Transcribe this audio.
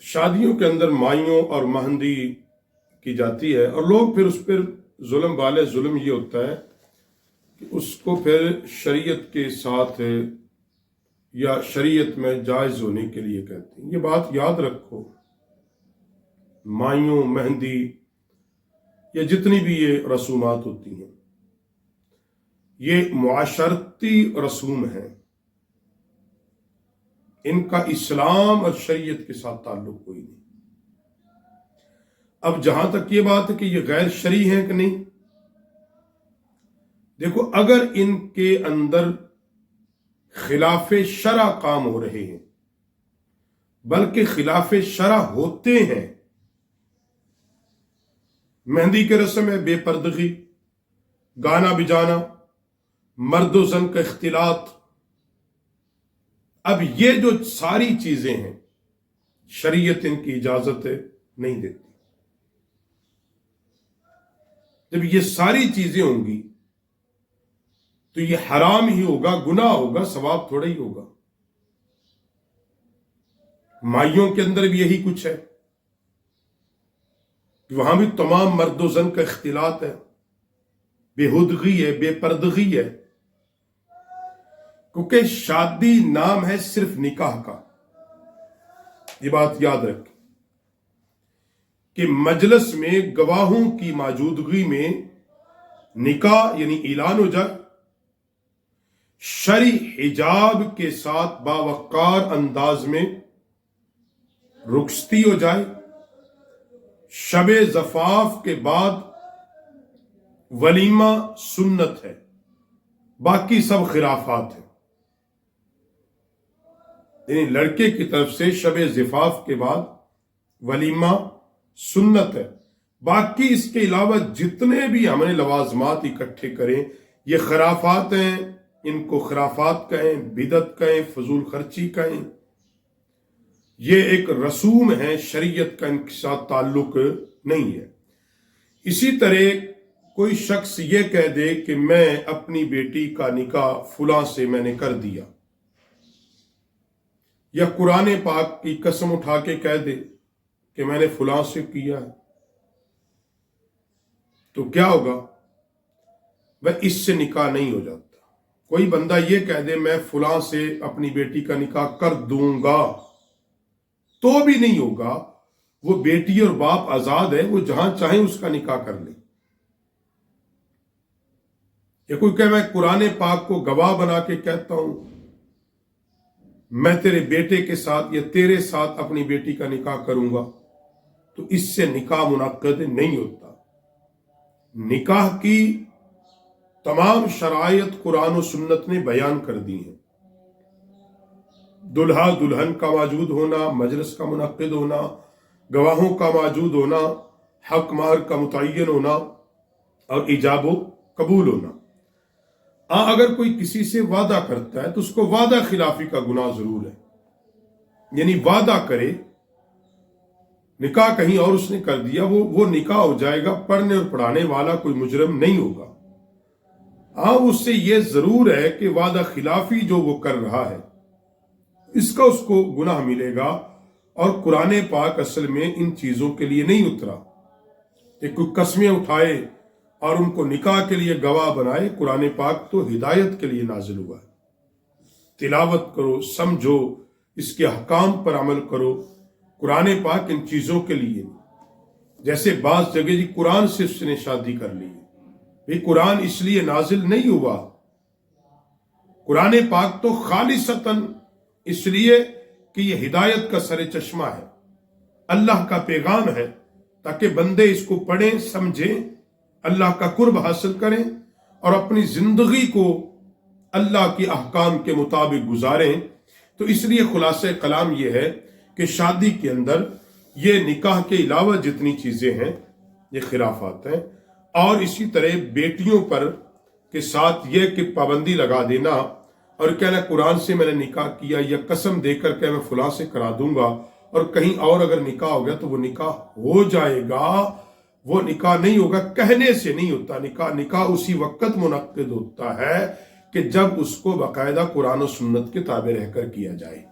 शादियों के अंदर माइयों और मेहंदी की जाती है और लोग फिर उस पर जुल्म वाले जुल्म ये होता है कि उसको फिर शरीयत के साथ या शरीयत में जायज होने के लिए कहते हैं। ये बात याद रखो, माइयों, मेहंदी या जितनी भी ये रसूमात होती हैं, ये मुआशरती रसूम हैं, इनका इस्लाम और शरीयत के साथ ताल्लुक कोई नहीं। अब जहां तक ये बात है कि ये गैर शरई है कि नहीं, देखो अगर इनके अंदर खिलाफे शरा काम हो रहे हैं, बल्कि खिलाफे शरा होते हैं, मेहंदी की रस्म है बेपर्दगी, गाना बजाना, मर्द व ज़न का इख्तिलात, अब ये जो सारी चीजें हैं शरीयत इनकी इजाजत नहीं देती। जब ये सारी चीजें होंगी तो ये हराम ही होगा, गुनाह होगा, सवाब थोड़ा ही होगा। माइयों के अंदर भी यही कुछ है कि वहां भी तमाम मर्द व ज़न का इख्तिलात है, बेहुदगी है, बेपर्दगी है, क्योंकि शादी नाम है सिर्फ निकाह का। ये बात याद रखें कि मजलिस में गवाहों की मौजूदगी में निकाह यानी ऐलान हो जाए, शरई हिजाब के साथ बावकार अंदाज में रुखसती हो जाए, शबे ज़फाफ के बाद वलीमा सुन्नत है, बाकी सब खिराफात है। यानी लड़के की तरफ से शबे ज़िफाफ के बाद वलीमा सुन्नत है, बाकी इसके अलावा जितने भी हमने लवाजमात इकट्ठे करें ये खराफात हैं। इनको खराफात कहें, बिदत कहें, फजूल खर्ची कहें, ये एक रसूम है, शरीयत का इनके साथ ताल्लुक नहीं है। इसी तरह कोई शख्स ये कह दे कि मैं अपनी बेटी का निकाह फुला से मैंने कर दिया, या कुरान पाक की कसम उठा के कह दे कि मैंने फुला से किया है, तो क्या होगा? वह इससे निकाह नहीं हो जाता। कोई बंदा ये कह दे मैं फुला से अपनी बेटी का निकाह कर दूंगा, तो भी नहीं होगा। वो बेटी और बाप आजाद है, वो जहां चाहे उसका निकाह कर ले। या कोई कहे मैं कुरान पाक को गवाह बना के कहता हूं मैं तेरे बेटे के साथ या तेरे साथ अपनी बेटी का निकाह करूंगा, तो इससे निकाह मुनक्कद नहीं होता। निकाह की तमाम शरायत कुरान और सुन्नत ने बयान कर दी है। दुल्हा दुल्हन का मौजूद होना, मजलिस का मुनक्किद होना, गवाहों का मौजूद होना, हक मार का मुतय्यन होना और इजाबो कबूल होना। अगर कोई किसी से वादा करता है तो उसको वादा खिलाफी का गुनाह जरूर है। यानी वादा करे, निकाह कहीं और उसने कर दिया, वो निकाह हो जाएगा, पढ़ने और पढ़ाने वाला कोई मुजरम नहीं होगा। उससे ये जरूर है कि वादा खिलाफी जो वो कर रहा है इसका उसको गुनाह मिलेगा। और कुरान पाक असल में इन चीजों के लिए नहीं उतरा कि कोई कस्में उठाए और उनको निकाह के लिए गवाह बनाए। कुरान पाक तो हिदायत के लिए नाजिल हुआ है। तिलावत करो, समझो, इसके अहकाम पर अमल करो। कुरान पाक इन चीजों के लिए, जैसे बाज जगह जी कुरान से उसने शादी कर ली, ये कुरान इसलिए नाजिल नहीं हुआ। कुरान पाक तो खालिसतन इसलिए कि यह हिदायत का सरे चश्मा है, अल्लाह का पैगाम है, ताकि बंदे इसको पढ़ें, समझें, अल्लाह का कुर्ब हासिल करें और अपनी जिंदगी को अल्लाह की अहकाम के मुताबिक गुजारें। तो इसलिए खुलासे कलाम यह है कि शादी के अंदर ये निकाह के अलावा जितनी चीजें हैं ये खिलाफात हैं। और इसी तरह बेटियों पर के साथ यह कि पाबंदी लगा देना और कहना कुरान से मैंने निकाह किया, या कसम देकर के मैं फुला से करा दूंगा और कहीं और अगर निकाह हो गया तो वो निकाह हो जाएगा, वो निकाह नहीं होगा। कहने से नहीं होता निकाह। निकाह उसी वक्त मुनक्किद होता है कि जब उसको बाकायदा कुरान और सुन्नत के ताबे रहकर किया जाए।